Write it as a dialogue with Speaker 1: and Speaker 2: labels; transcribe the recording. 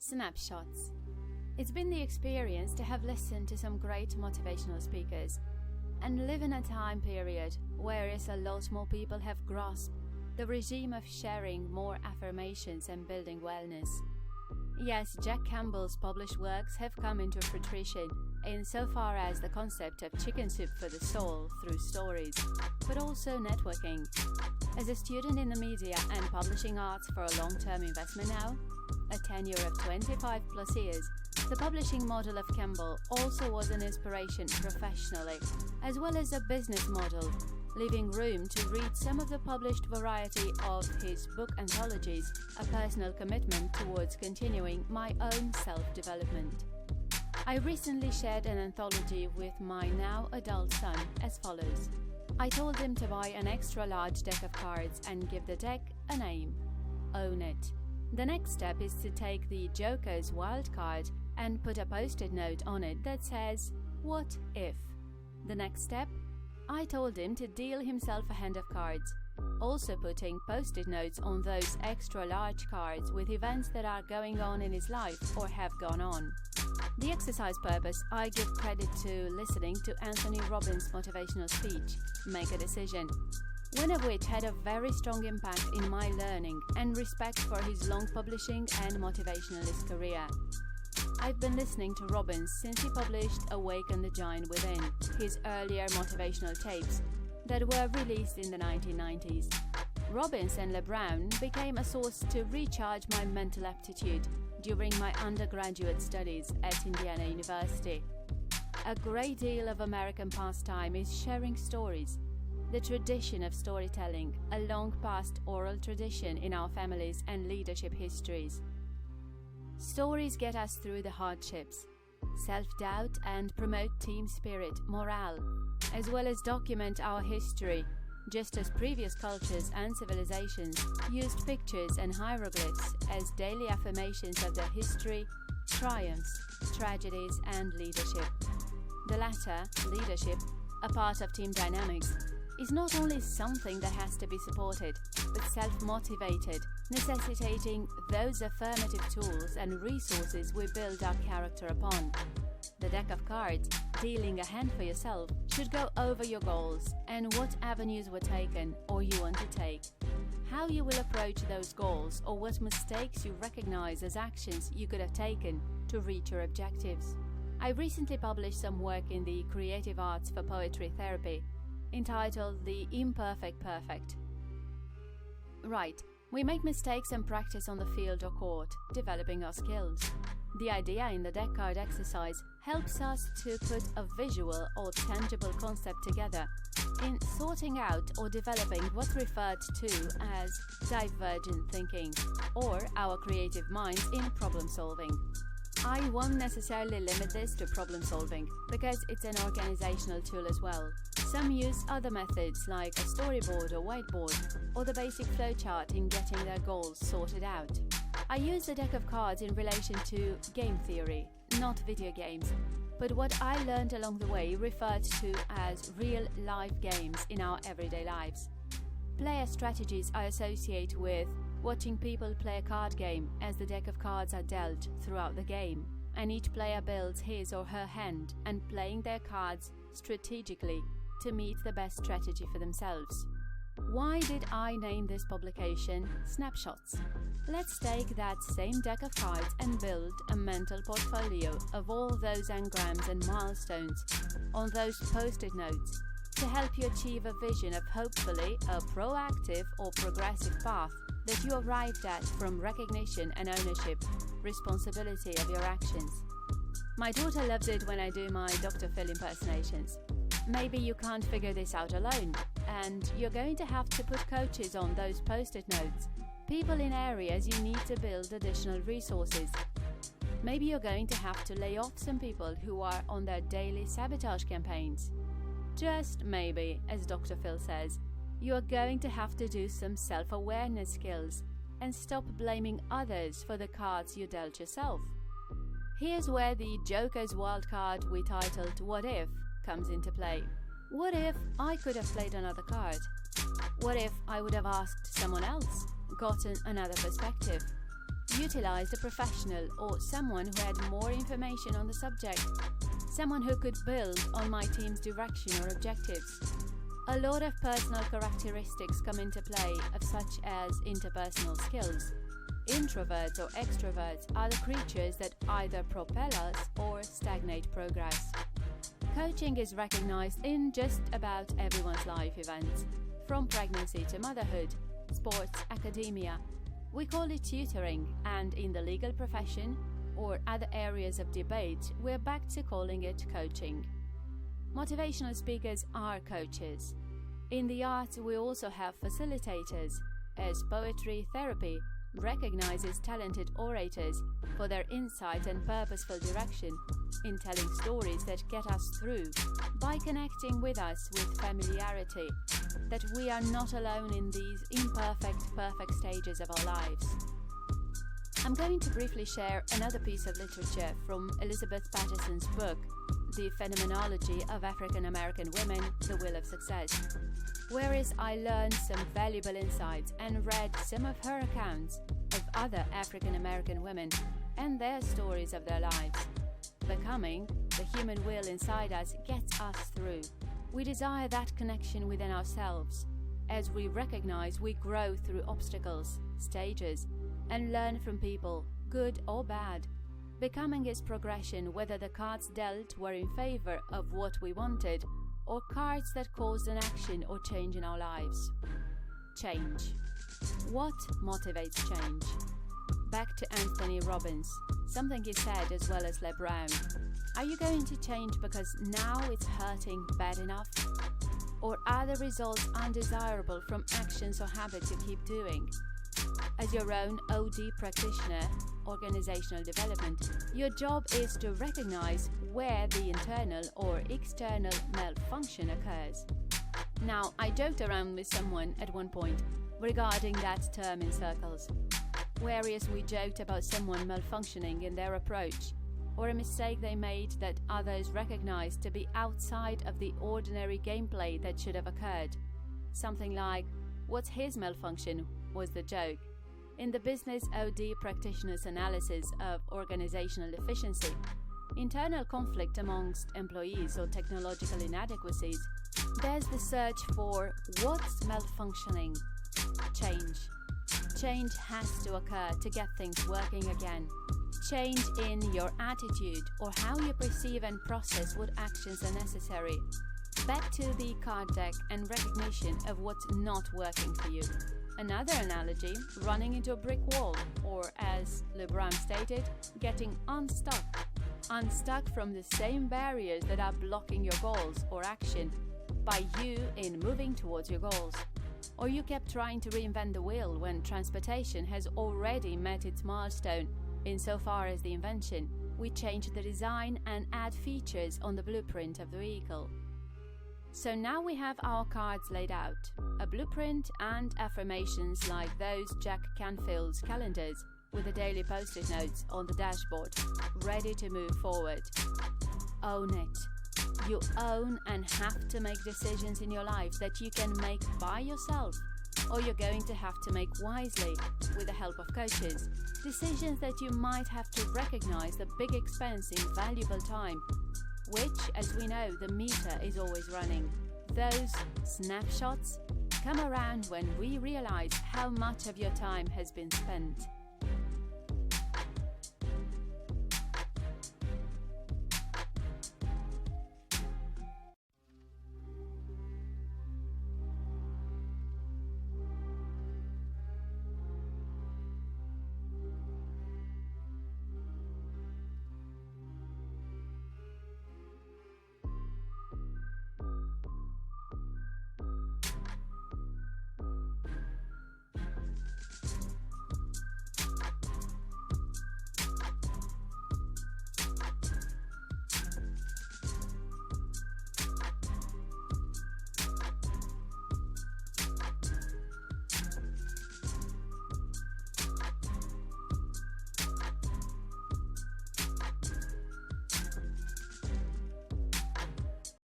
Speaker 1: Snapshots. It's been the experience to have listened to some great motivational speakers and live in a time period whereas a lot more people have grasped the regime of sharing more affirmations and building wellness. Yes, Jack Campbell's published works have come into fruition insofar as the concept of chicken soup for the soul through stories, but also networking. As a student in the media and publishing arts for a long-term investment now, a tenure of 25 plus years, the publishing model of Campbell also was an inspiration professionally, as well as a business model, leaving room to read some of the published variety of his book anthologies, a personal commitment towards continuing my own self-development. I recently shared an anthology with my now adult son as follows. I told him to buy an extra large deck of cards and give the deck a name. Own it. The next step is to take the Joker's wild card and put a post-it note on it that says, "What if?" The next step? I told him to deal himself a hand of cards, also putting post-it notes on those extra large cards with events that are going on in his life or have gone on. The exercise purpose, I give credit to listening to Anthony Robbins' motivational speech, Make a Decision, one of which had a very strong impact in my learning and respect for his long publishing and motivationalist career. I've been listening to Robbins since he published Awaken the Giant Within, his earlier motivational tapes that were released in the 1990s. Robbins and Les Brown became a source to recharge my mental aptitude during my undergraduate studies at Indiana University. A great deal of American pastime is sharing stories. The tradition of storytelling, a long past oral tradition in our families and leadership histories. Stories get us through the hardships, self-doubt, and promote team spirit, morale, as well as document our history, just as previous cultures and civilizations used pictures and hieroglyphs as daily affirmations of their history, triumphs, tragedies, and leadership. The latter, leadership, a part of team dynamics, is not only something that has to be supported, but self-motivated, necessitating those affirmative tools and resources we build our character upon. The deck of cards, dealing a hand for yourself, should go over your goals and what avenues were taken or you want to take. How you will approach those goals or what mistakes you recognize as actions you could have taken to reach your objectives. I recently published some work in the Creative Arts for Poetry Therapy, entitled The Imperfect Perfect. Right, we make mistakes and practice on the field or court, developing our skills. The idea in the deck card exercise helps us to put a visual or tangible concept together in sorting out or developing what's referred to as divergent thinking, or our creative minds in problem solving. I won't necessarily limit this to problem solving because it's an organizational tool as well. Some use other methods like a storyboard or whiteboard, or the basic flowchart in getting their goals sorted out. I use the deck of cards in relation to game theory, not video games, but what I learned along the way referred to as real life games in our everyday lives. Player strategies I associate with watching people play a card game, as the deck of cards are dealt throughout the game, and each player builds his or her hand and playing their cards strategically to meet the best strategy for themselves. Why did I name this publication Snapshots? Let's take that same deck of cards and build a mental portfolio of all those engrams and milestones on those post-it notes to help you achieve a vision of hopefully a proactive or progressive path that you arrived at from recognition and ownership, responsibility of your actions. My daughter loves it when I do my Dr. Phil impersonations. Maybe you can't figure this out alone, and you're going to have to put coaches on those post-it notes, people in areas you need to build additional resources. Maybe you're going to have to lay off some people who are on their daily sabotage campaigns. Just maybe, as Dr. Phil says, you're going to have to do some self-awareness skills and stop blaming others for the cards you dealt yourself. Here's where the Joker's wild card we titled What If comes into play. What if I could have played another card? What if I would have asked someone else, gotten another perspective? utilized a professional or someone who had more information on the subject, someone who could build on my team's direction or objectives. A lot of personal characteristics come into play, of such as interpersonal skills. Introverts or extroverts are the creatures that either propel us or stagnate progress. Coaching is recognized in just about everyone's life events, from pregnancy to motherhood, sports, academia. We call it tutoring, and in the legal profession or other areas of debate, we're back to calling it coaching. Motivational speakers are coaches. In the arts, we also have facilitators, as poetry therapy recognizes talented orators for their insight and purposeful direction in telling stories that get us through by connecting with us with familiarity, that we are not alone in these imperfect, perfect stages of our lives. I'm going to briefly share another piece of literature from Elizabeth Patterson's book, The Phenomenology of African American Women, The Will of Success, whereas I learned some valuable insights and read some of her accounts of other African American women and their stories of their lives. Becoming, the human will inside us, gets us through. We desire that connection within ourselves. As we recognize, we grow through obstacles, stages, and learn from people, good or bad. Becoming is progression, whether the cards dealt were in favor of what we wanted, or cards that caused an action or change in our lives. Change. What motivates change? Back to Anthony Robbins, something he said as well as Les Brown. Are you going to change because now it's hurting bad enough? Or are the results undesirable from actions or habits you keep doing? As your own OD practitioner, organizational development, your job is to recognize where the internal or external malfunction occurs. Now, I joked around with someone at one point regarding that term in circles. Whereas we joked about someone malfunctioning in their approach, or a mistake they made that others recognized to be outside of the ordinary gameplay that should have occurred. Something like, "What's his malfunction?" was the joke. In the business OD practitioner's analysis of organizational efficiency, internal conflict amongst employees or technological inadequacies, there's the search for what's malfunctioning. Change. Change has to occur to get things working again. Change in your attitude or how you perceive and process what actions are necessary. Back to the card deck and recognition of what's not working for you. Another analogy, running into a brick wall, or as Les Brown stated, getting unstuck. Unstuck from the same barriers that are blocking your goals or action by you in moving towards your goals. Or you kept trying to reinvent the wheel when transportation has already met its milestone insofar as the invention. We change the design and add features on the blueprint of the vehicle. So now we have our cards laid out, a blueprint and affirmations like those Jack Canfield's calendars with the daily post-it notes on the dashboard, ready to move forward. Own it. You own and have to make decisions in your life that you can make by yourself, or you're going to have to make wisely with the help of coaches. Decisions that you might have to recognize the big expense in valuable time, which, as we know, the meter is always running. Those snapshots come around when we realize how much of your time has been spent.